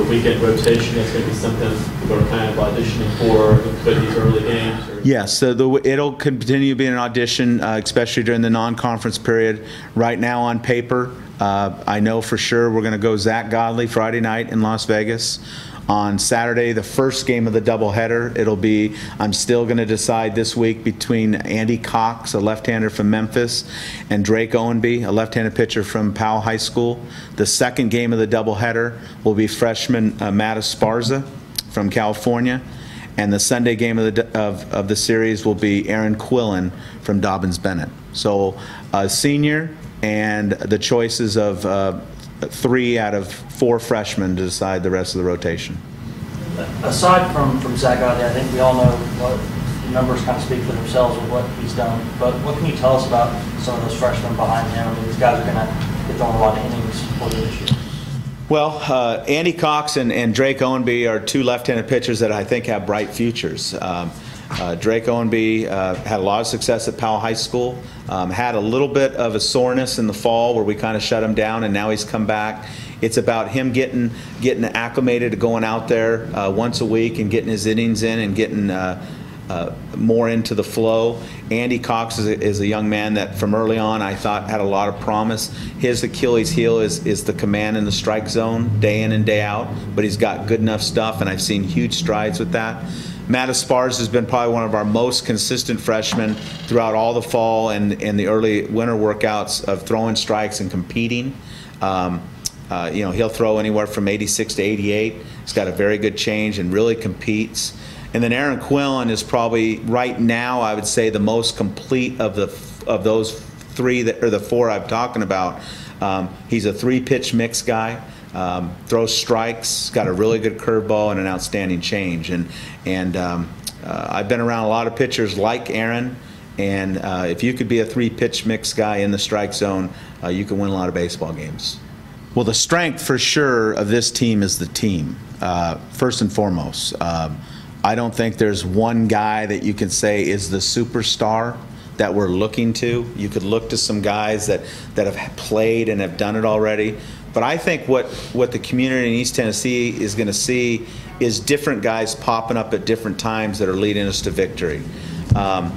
the weekend rotation, that's going to be something we're kind of auditioning for these early games? Or? Yes, so it'll continue being an audition, especially during the non-conference period. Right now on paper, I know for sure we're going to go Zach Godley Friday night in Las Vegas. On Saturday, the first game of the doubleheader, I'm still going to decide this week between Andy Cox, a left-hander from Memphis, and Drake Owenby, a left-handed pitcher from Powell High School. The second game of the doubleheader will be freshman Matt Esparza from California. And the Sunday game of the series will be Aaron Quillen from Dobbins-Bennett. So senior and the choices of 3 out of 4 freshmen to decide the rest of the rotation. Aside from Zach Godley, I think we all know what the numbers kind of speak for themselves with what he's done. But what can you tell us about some of those freshmen behind him? I mean, these guys are going to get throwing a lot of innings for you this year. Well, Andy Cox and Drake Owenby are 2 left-handed pitchers that I think have bright futures. Drake Owenby had a lot of success at Powell High School, had a little bit of a soreness in the fall where we kind of shut him down, and now he's come back. It's about him getting acclimated to going out there once a week and getting his innings in and getting more into the flow. Andy Cox is a young man that from early on I thought had a lot of promise. His Achilles heel is the command in the strike zone day in and day out, but he's got good enough stuff, and I've seen huge strides with that. Matt Esparza has been probably one of our most consistent freshmen throughout all the fall and the early winter workouts of throwing strikes and competing. He'll throw anywhere from 86 to 88. He's got a very good change and really competes. And then Aaron Quillen is probably right now, I would say, the most complete of those 3 or the 4 I'm talking about. He's a 3-pitch mix guy. Throws strikes, got a really good curveball and an outstanding change. And I've been around a lot of pitchers like Aaron, and if you could be a 3-pitch mix guy in the strike zone, you can win a lot of baseball games. Well, the strength for sure of this team is the team, first and foremost. I don't think there's one guy that you can say is the superstar that we're looking to. You could look to some guys that have played and have done it already. But I think what the community in East Tennessee is going to see is different guys popping up at different times that are leading us to victory. But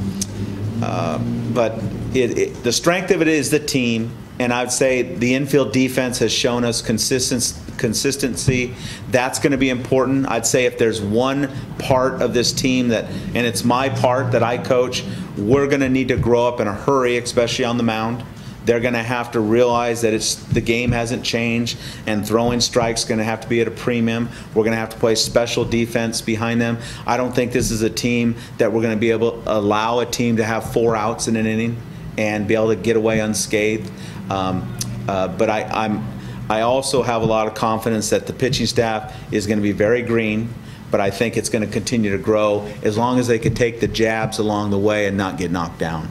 the strength of it is the team, and I'd say the infield defense has shown us consistency. That's going to be important. I'd say if there's one part of this team and it's my part that I coach, we're going to need to grow up in a hurry, especially on the mound. They're going to have to realize that the game hasn't changed, and throwing strikes going to have to be at a premium. We're going to have to play special defense behind them. I don't think this is a team that we're going to be able to allow a team to have 4 outs in an inning and be able to get away unscathed. But I also have a lot of confidence that the pitching staff is going to be very green, but I think it's going to continue to grow as long as they can take the jabs along the way and not get knocked down.